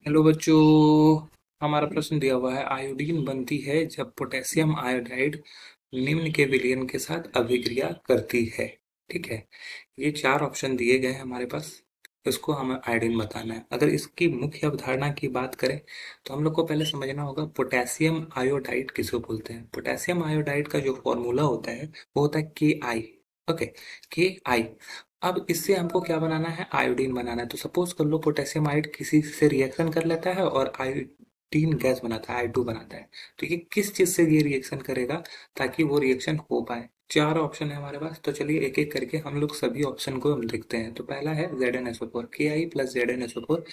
Hello बच्चों। हमारा प्रश्न दिया हुआ है, आयोडीन बनती है जब पोटेशियम आयोडाइड निम्न के विलयन के साथ अभिक्रिया करती है। ठीक है, ये चार ऑप्शन दिए गए हैं हमारे पास। इसको हमें आयोडीन बताना है। अगर इसकी मुख्य अवधारणा की बात करें तो हम लोग को पहले समझना होगा पोटेशियम आयोडाइड किसको बोलते हैं। पोटेशियम आयोडाइड का जो फॉर्मूला होता है वो होता है के आई। ओके, के आई। अब इससे हमको क्या बनाना है, आयोडीन बनाना है। तो सपोज कर लो पोटेशियम आयोड किसी से रिएक्शन कर लेता है और आयोडीन गैस बनाता है, I2 बनाता है। तो ये किस चीज से ये रिएक्शन करेगा ताकि वो रिएक्शन हो पाए। चार ऑप्शन है हमारे पास, तो चलिए एक एक करके हम लोग सभी ऑप्शन को हम देखते हैं। तो पहला है ZnSO4, Ki प्लस ZnSO4।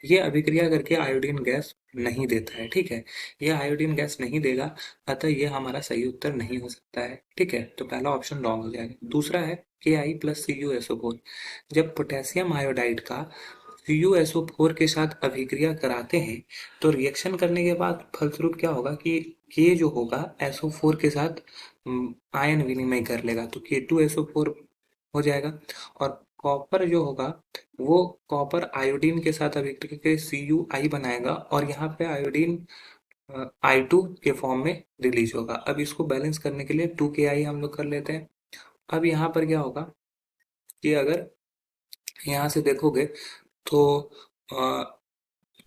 ये अभिक्रिया करके आयोडीन गैस नहीं देता है। ठीक है, ये आयोडीन गैस नहीं देगा, अतः ये हमारा सही उत्तर नहीं हो सकता है। ठीक है, तो पहला ऑप्शन रॉन्ग हो जाएगा। दूसरा है Ki प्लस CuSO4। जब पोटेशियम आयोडाइड का CuSO4 के साथ अभिक्रिया कराते हैं तो रिएक्शन करने के बाद फलस्वरूप क्या होगा कि के जो होगा SO4 के साथ आयन विनिमय कर लेगा, तो K2SO4 हो जाएगा। और कॉपर जो होगा वो कॉपर आयोडीन के साथ अभिक्रिया के CuI बनाएगा और यहाँ पे आयोडीन I2 के फॉर्म में रिलीज होगा। अब इसको बैलेंस करने के लिए 2Ki हम लोग कर लेते हैं। अब यहाँ पर क्या होगा कि अगर यहाँ से देखोगे तो अ,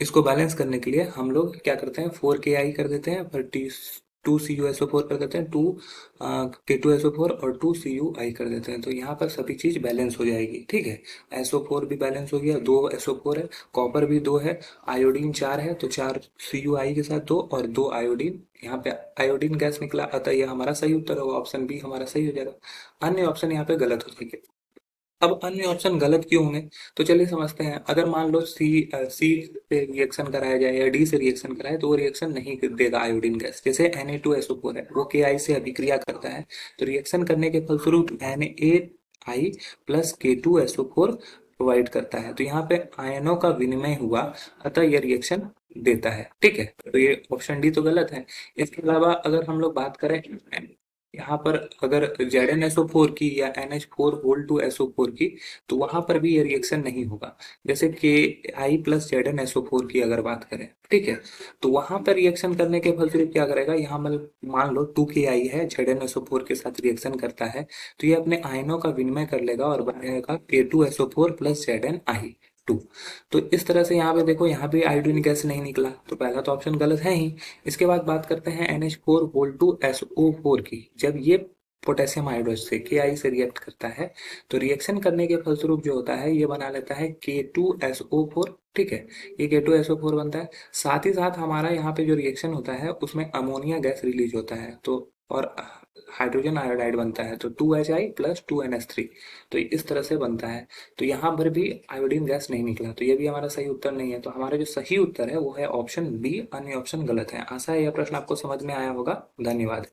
इसको बैलेंस करने के लिए हम लोग क्या करते हैं, 4Ki कर देते हैं, पर टी 2CuSO4 कर देते हैं, 2K2SO4 और 2Cui कर देते हैं। तो यहाँ पर सभी चीज बैलेंस हो जाएगी। ठीक है, SO4 भी बैलेंस हो गया, 2SO4 है, कॉपर भी 2 है, आयोडीन 4 है, तो 4 CuI के साथ 2 और 2 आयोडीन, यहाँ पे आयोडीन गैस निकला, अतः यह हमारा सही उत्तर होगा। ऑप्शन बी हमारा सही हो जाएगा। अन्य ऑप्शन यहाँ पे गलत हो जाएंगे। अब अन्य ऑप्शन गलत क्यों होंगे, तो चलिए समझते हैं। अगर मान लो सी से रिएक्शन कराया जाए या डी से रिएक्शन कराए तो वो रिएक्शन नहीं देगा आयोडीन गैस। जैसे Na2SO4 है, वो Ki से अभिक्रिया करता है, तो रिएक्शन करने के फलस्वरूप NaI प्लस K2SO4 प्रोवाइड करता है। तो यहाँ पे आयनों का विनिमय हुआ, अतः यह रिएक्शन देता है। ठीक है, तो ये ऑप्शन डी तो गलत है। इसके अलावा अगर हम लोग बात करें यहाँ पर, अगर ZnSO4 की या NH4 2SO4 की, तो वहां पर भी ये रिएक्शन नहीं होगा। जैसे Ki प्लस ZnSO4 की अगर बात करें, ठीक है, तो वहां पर रिएक्शन करने के फलस्वरूप क्या करेगा, यहाँ मान लो 2Ki है, ZnSO4 के साथ रिएक्शन करता है, तो ये अपने आयनों का विनिमय कर लेगा और बनेगा K2SO4 प्लस ZnI2। तो इस तरह से यहाँ पे देखो, यहाँ भी आयोडीन गैस नहीं निकला, तो पहला तो ऑप्शन गलत है ही। इसके बाद बात करते हैं NH4 2SO4 की। जब ये पोटेशियम आयोडाइड से Ki से रिएक्ट करता है तो रिएक्शन करने के फलस्वरूप जो होता है ये बना लेता है K2SO4। ठीक है, ये K2SO4 बनता है। साथ ही साथ हमारा यहाँ पे जो रिएक्शन होता है उसमें अमोनिया गैस रिलीज होता है, तो और हाइड्रोजन आयोडाइड बनता है, तो 2Hi प्लस 2NH3। तो इस तरह से बनता है। तो यहाँ पर भी आयोडीन गैस नहीं निकला, तो ये भी हमारा सही उत्तर नहीं है। तो हमारा जो सही उत्तर है वो है ऑप्शन बी, अन्य ऑप्शन गलत है। आशा है यह प्रश्न आपको समझ में आया होगा। धन्यवाद।